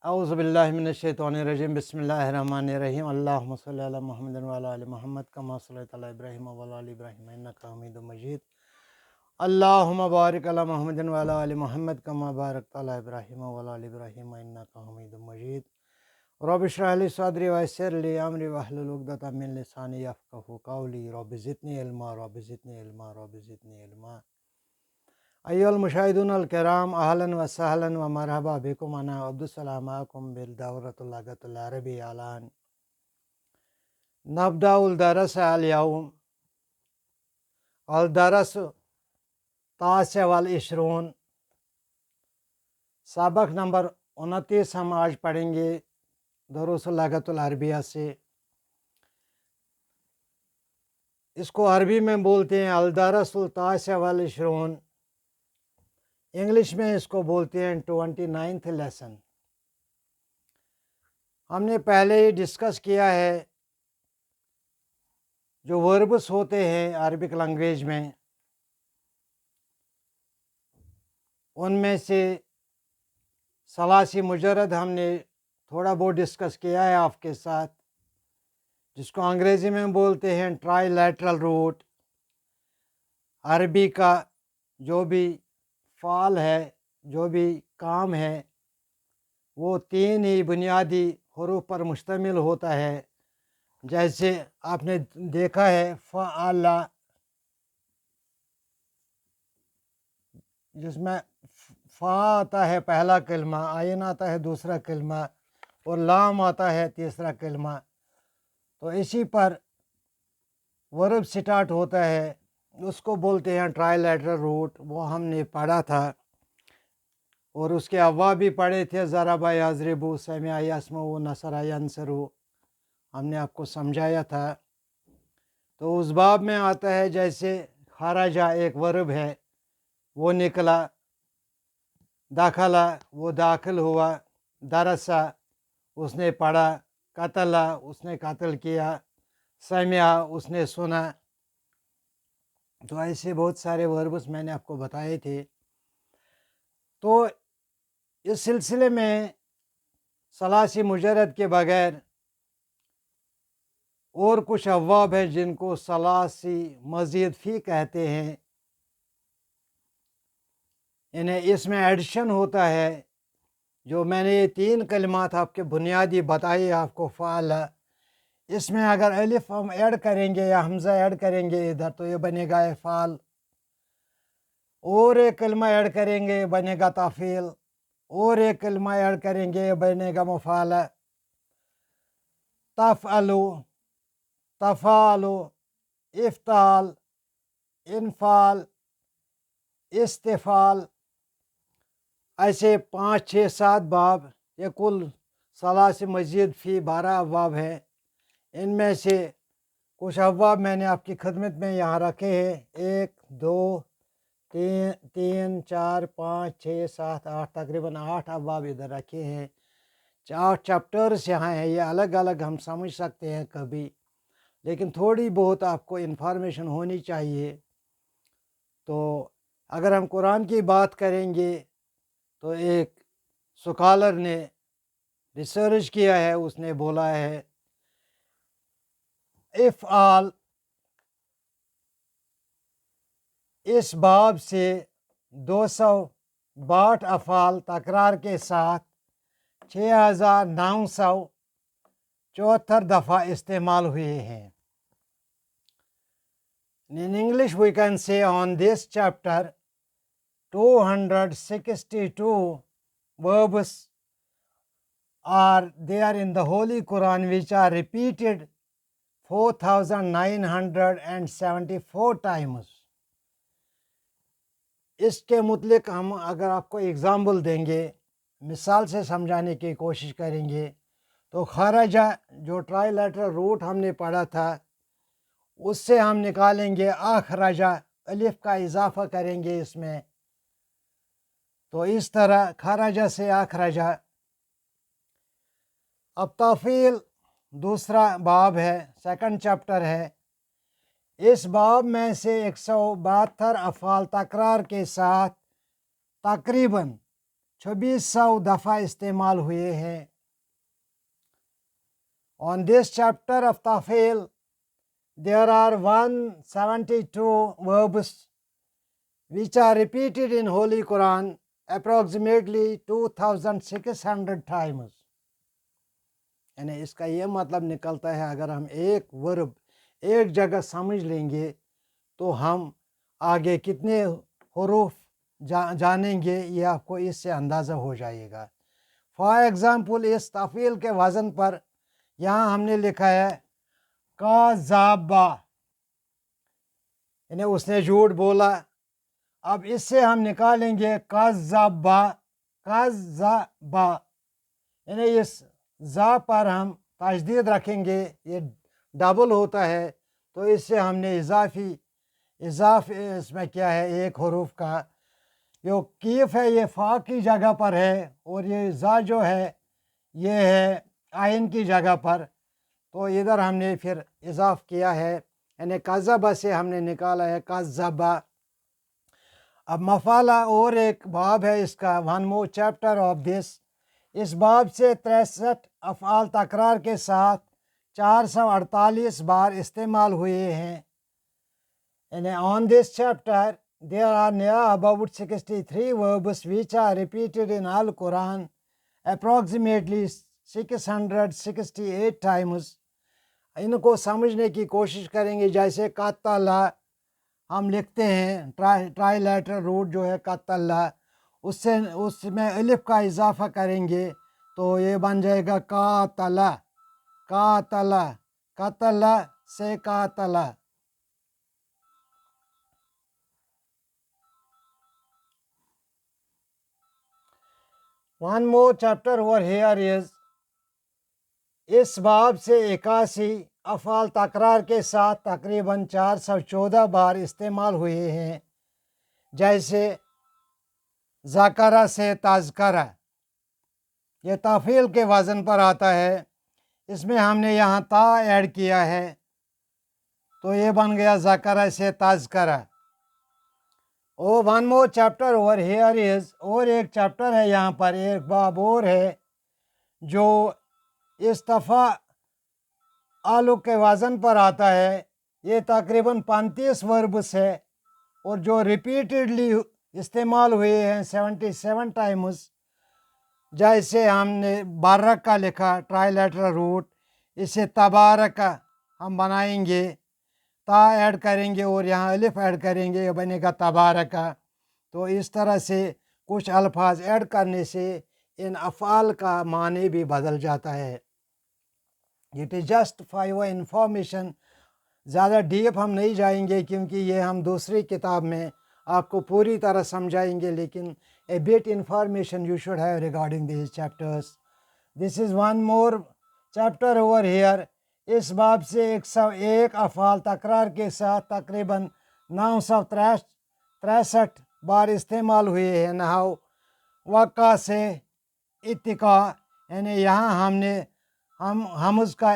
औज़ु बिल्लाहि मिनश्शैतानिर्रजीम बिस्मिल्लाहिर्रहमानिर्रहीम अल्लाहुम्मा सल्लि अला मुहम्मदिन व अला आलि मुहम्मद कमा सल्लैता अला इब्राहीम व अला आलि इब्राहीम इन्नका हमीदुम मजीद अल्लाहुम्मा बारिक अला मुहम्मदिन व अला आलि मुहम्मद कमा बारकता अला इब्राहीम व अला आलि इब्राहीम इन्नका हमीदुम मजीद रब्बि इश्रह ली सदरी व यस्सिर ली अमरी वहलुल उक़दतम मिन लिसानी यफ़क़हू क़ौली रब्बि ज़िदनी इल्मा रब्बि ज़िदनी इल्मा रब्बि ज़िदनी इल्मा। अय्युहल मुशाहिदून अल किराम अहलन व सहलन व मरहबा बिकुम अना अब्दुस्सलामाकुम बिल दौरतुल लग़तुल अरबी अलान नब्दाउल दरस अल यौम अल दरस तासिअ वल इश्रून सबक नंबर 29 हम आज पढ़ेंगे दुरूसुल लग़तुल अरबिया से। इसको अरबी में बोलते हैं अल दरसुल तासिअ वल इश्रून, इंग्लिश में इसको बोलते हैं 29th लेसन। हमने पहले ही डिस्कस किया है जो वर्ब्स होते हैं अरबिक लैंग्वेज में, उनमें से सलासी मुजरद हमने थोड़ा बहुत डिस्कस किया है आपके साथ, जिसको अंग्रेज़ी में बोलते हैं ट्राइलैटरल रूट। अरबी का जो भी फ़ाल है, जो भी काम है, वो 3 ही बुनियादी हरूफ पर मुश्तमिल होता है। जैसे आपने देखा है फ़अला, जिसमें फ़ा आता है पहला कलमा, आइन आता है दूसरा कलमा और लाम आता है तीसरा कलमा। तो इसी पर वर्ब स्टार्ट होता है, उसको बोलते हैं ट्राइलैटरल रूट। वो हमने पढ़ा था और उसके अव्वा भी पढ़े थे, ज़रबा यज़रिबु, समिअ यसमउ, नसरा यंसुरु, हमने आपको समझाया था। तो उस बाब में आता है जैसे खराजा एक वर्ब है, वो निकला, दाखला वो दाखिल हुआ, दरसा उसने पढ़ा, कतला उसने कत्ल किया, समिया उसने सुना। तो ऐसे बहुत सारे वर्ब्स मैंने आपको बताए थे। तो इस सिलसिले में सलासी मुजरद के बगैर और कुछ अव्वाब हैं जिनको सलासी मज़ीद फ़ी कहते हैं। इन्हें इसमें एडिशन होता है। जो मैंने ये 3 कलिमात आपके बुनियादी बताए आपको फ़अला, इसमें अगर अलिफ हम ऐड करेंगे या हमज़ा ऐड करेंगे इधर, तो ये बनेगा इफ़ाल। और एक कलमा ऐड करेंगे बनेगा ताफ़ील, और एक कलमा ऐड करेंगे ये बनेगा मुफ़ाला। तफ़अलु, तफ़ालु, इफ़्ताल, इनफ़ाल, इस्तिफ़ाल, ऐसे 5, 6, 7 बाब, ये कुल सलासी मज़ीद फ़ी 12 अब्वाब हैं। इनमें से कुछ अब्वाब मैंने आपकी खिदमत में यहाँ रखे हैं। 1, 2, 3, 4, 5, 6, 7, 8, तकरीबन 8 अब्वाब इधर रखे हैं। 4 चैप्टर्स यहाँ हैं। ये अलग अलग हम समझ सकते हैं कभी, लेकिन थोड़ी बहुत आपको इन्फॉर्मेशन होनी चाहिए। तो अगर हम कुरान की बात करेंगे तो एक स्कॉलर ने रिसर्च किया है, उसने बोला है इफ़आल इस बाब से 262 अफ़ाल तकरार के साथ 6974 दफ़ा इस्तेमाल हुए हैं। In English we can say on this chapter 262 verbs are there in the Holy Quran, which are repeated 4974 times. इसके मुतलिक हम अगर आपको एग्ज़ाम्पल देंगे, मिसाल से समझाने की कोशिश करेंगे, तो खराजा जो ट्राइलैटरल रूट हमने पढ़ा था, उससे हम निकालेंगे आखराजा, अलिफ का इजाफ़ा करेंगे इसमें। तो इस तरह खराजा से आखराजा। अब ताफ़ील दूसरा बाब है, सेकंड चैप्टर है। इस बाब में से 172 अफ़ाल तकरार के साथ तकरीबन 2600 दफ़ा इस्तेमाल हुए हैं. On this chapter of Tafil, there are 172 verbs which are repeated in Holy Quran approximately 2600 times. यानी इसका ये मतलब निकलता है अगर हम एक वर्ब एक जगह समझ लेंगे तो हम आगे कितने हुरूफ जानेंगे ये आपको इससे अंदाज़ा हो जाएगा. फॉर एग्ज़ाम्पल इस तफ़ील के वज़न पर यहाँ हमने लिखा है काज़ाबा, यानी उसने झूठ बोला. अब इससे हम निकालेंगे काज़ाबा, काज़ाबा, यानी इस जा पर हम तशदीद रखेंगे, ये डबल होता है, तो इससे हमने इजाफी इसमें क्या है एक हुरूफ का. जो कीफ है ये फ़ा की जगह पर है और ये जा जो है ये है आइन की जगह पर, तो इधर हमने फिर इजाफ किया है, यानी काज़बा से हमने निकाला है काज़बा. अब मफ़ाला और एक बाब है इसका, one more chapter of this. इस बाब से 63 अफ़आल तकरार के साथ 448 बार इस्तेमाल हुए हैं. यानी on this chapter there are near about 63 verbs which are repeated in Al Quran approximately 668 times. इनको समझने की कोशिश करेंगे. जैसे कातला हम लिखते हैं ट्राइलेटरल रूट जो है कातला, उसमें अलिफ का इजाफा करेंगे तो ये बन जाएगा कातला, कातला, कातला से कातला. One more chapter over here is, इस बाब से 81 अफ़ाल तकरार के साथ तकरीबन 414 बार इस्तेमाल हुए हैं. जैसे ज़करा से तज़करा, ये तफ़ील के वज़न पर आता है, इसमें हमने यहाँ ता ऐड किया है तो ये बन गया ज़करा से तज़करा. Oh one more chapter over here is, और एक चैप्टर है यहाँ पर, एक बाब और है जो इस दफ़ा आलू के वज़न पर आता है. ये तकरीबन 35 वर्ब्स है और जो रिपीटेडली इस्तेमाल हुए हैं 77 टाइम्स. जैसे हमने बारका लिखा ट्राइलेटरल रूट, इसे तबारका हम बनाएंगे, ता ऐड करेंगे और यहाँ अलिफ ऐड करेंगे, ये बनेगा तबारका. तो इस तरह से कुछ अल्फाज ऐड करने से इन अफ़आल का मानी भी बदल जाता है. It is just for your information. ज़्यादा डीप हम नहीं जाएंगे क्योंकि ये हम दूसरी किताब में आपको पूरी तरह समझाएंगे, लेकिन ए bit information you should have regarding this chapters. This is one more chapter over hair. इस बाब से 101 अफ़आल तकरार के साथ तकरीबन 963 बार इस्तेमाल हुए हैं. नहाओ वक़ा से इत्तिका, यानी यहाँ हमने हम उसका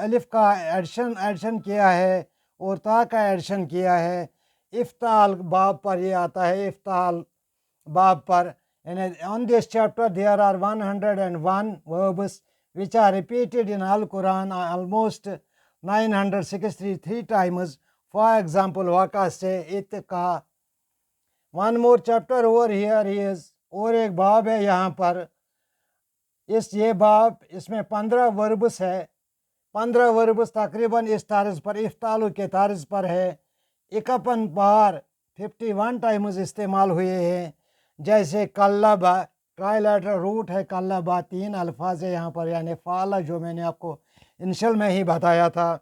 अलिफ का एडिशन किया है और ता का एडिशन किया है. इफ्ताल बाब पर ये आता है, इफ्ताल बाब पर. यानी on this chapter there are 101 verbs which are repeated in Al Quran almost 963 times. For example, waka se itka. One more chapter over here is, और एक बाब है यहाँ पर. ये बाब इसमें 15 वर्ब्स है. 15 वर्ब्स तकरीबन इस तर्ज पर इफ्तालु के तर्ज पर है. 51 बार 51 टाइम्स इस्तेमाल हुए हैं. जैसे कल्लबा, ट्राइलेटरल रूट है कल्लबा, 3 अल्फाज है यहाँ पर, यानी फ़ाला जो मैंने आपको इनिशियल में ही बताया था.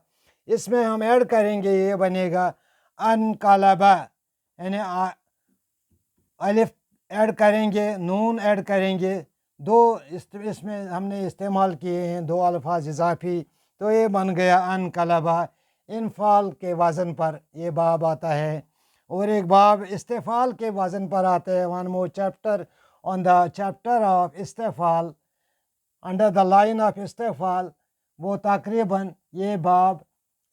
इसमें हम ऐड करेंगे, ये बनेगा अनकलबा, यानी अलिफ ऐड करेंगे, नून ऐड करेंगे. दो इसमें हमने इस्तेमाल किए हैं, 2 अल्फाज इजाफी, तो ये बन गया अनकलबा. इनफाल के वज़न पर ये बाब आता है. और एक बाब इस्तेफ़ाल के वज़न पर आता है. One more chapter on the chapter of इस्तेफ़ाल, अंडर द लाइन ऑफ इस्तेफ़ाल, वो तकरीबन ये बाब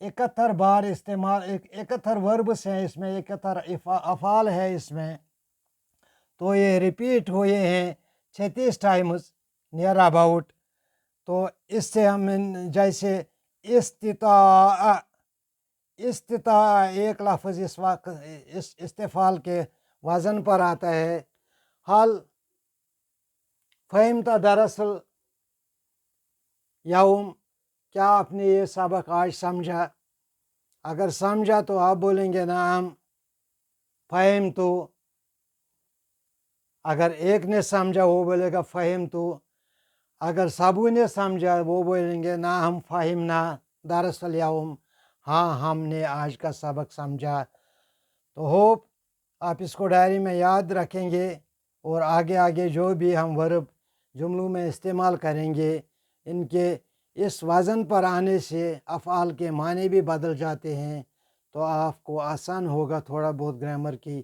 71 बार इस्तेमाल, 71 वर्ब्स हैं इसमें, 71 अफ़ाल है इसमें, तो ये रिपीट हुए हैं 36 टाइम्स नियर अबाउट। तो इससे हम जैसे इस्तिता इस्तिता एक लफ्ज़ इस वक्त इस इस्तेफ़ाल के वज़न पर आता है। हाल फ़हिमता दरअसल यौम, क्या आपने ये सबक आज समझा? अगर समझा तो आप बोलेंगे नाम फ़हिम। तो अगर एक ने समझा वो बोलेगा फ़हिम। तो अगर सबों ने समझा वो बोलेंगे ना हम फ़हिम ना दरअसल यौम, हाँ हमने आज का सबक समझा। तो होप आप इसको डायरी में याद रखेंगे और आगे आगे जो भी हम वर्ब जुमलों में इस्तेमाल करेंगे इनके इस वज़न पर आने से अफ़आल के माने भी बदल जाते हैं। तो आपको आसान होगा, थोड़ा बहुत ग्रामर की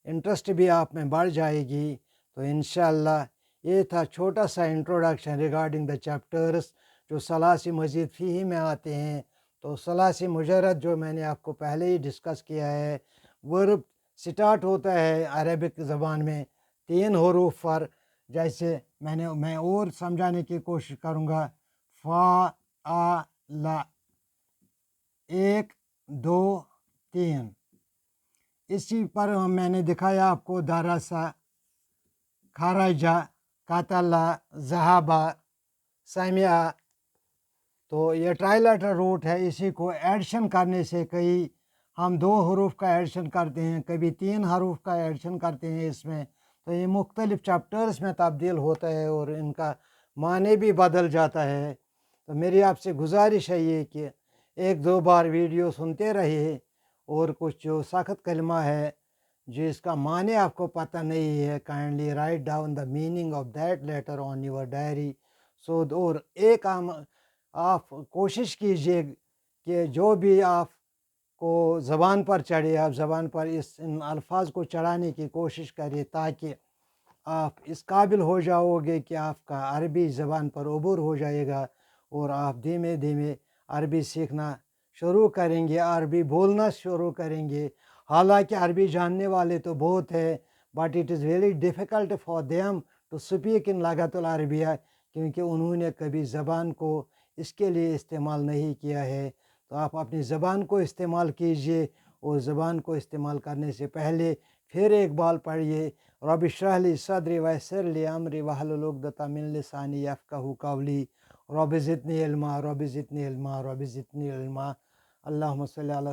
इंटरेस्ट भी आप में बढ़ जाएगी। तो इंशाअल्लाह ये था छोटा सा इंट्रोडक्शन रिगार्डिंग द चैप्टर्स जो सलासी मज़ीद फ़ीही में आते हैं। तो सलासी मुजर्रद जो मैंने आपको पहले ही डिस्कस किया है, वर्ब स्टार्ट होता है अरबिक ज़बान में 3 हरूफ पर। जैसे मैं और समझाने की कोशिश करूँगा। फ़ा आ ला 1 2 3। इसी पर मैंने दिखाया आपको दरसा, खराजा, कतला, ज़हाबा, समिया। तो ये ट्राइलेटर रूट है। इसी को एडिशन करने से कई हम 2 हरूफ का एडिशन करते हैं, कभी 3 हरूफ का एडिशन करते हैं इसमें। तो ये मुख्तलिफ़ चैप्टर्स में तब्दील होता है और इनका माने भी बदल जाता है। तो मेरी आपसे गुजारिश है ये कि 1-2 बार वीडियो सुनते रहिए और कुछ जो सख्त कलमा है जिसका माने आपको पता नहीं है, kindly write down the meaning of that letter on your diary. So और एक आप कोशिश कीजिए कि जो भी आपको ज़बान पर चढ़े आप ज़बान पर इन अल्फाज को चढ़ाने की कोशिश करिए ताकि आप इस काबिल हो जाओगे कि आपका अरबी ज़बान पर अबूर हो जाएगा और आप धीमे धीमे अरबी सीखना शुरू करेंगे, अरबी बोलना शुरू करेंगे। हालांकि अरबी जानने वाले तो बहुत है, but it is very difficult for them to speak in लगतुल अरबिया, क्योंकि उन्होंने कभी ज़बान को इसके लिए इस्तेमाल नहीं किया है। तो आप अपनी ज़बान को इस्तेमाल कीजिए और ज़बान को इस्तेमाल करने से पहले फिर एक बार पढ़िए, रब इश्रह ली सदरी वयस्सिर ली अमरी वहलुल उक़दतम मिन लिसानी यफ़क़हू क़ौली रब ज़िदनी इल्मा रब ज़िदनी इल्मा रब ज़िदनी इल्मा। अल्लाहुम्मा सल्लि अला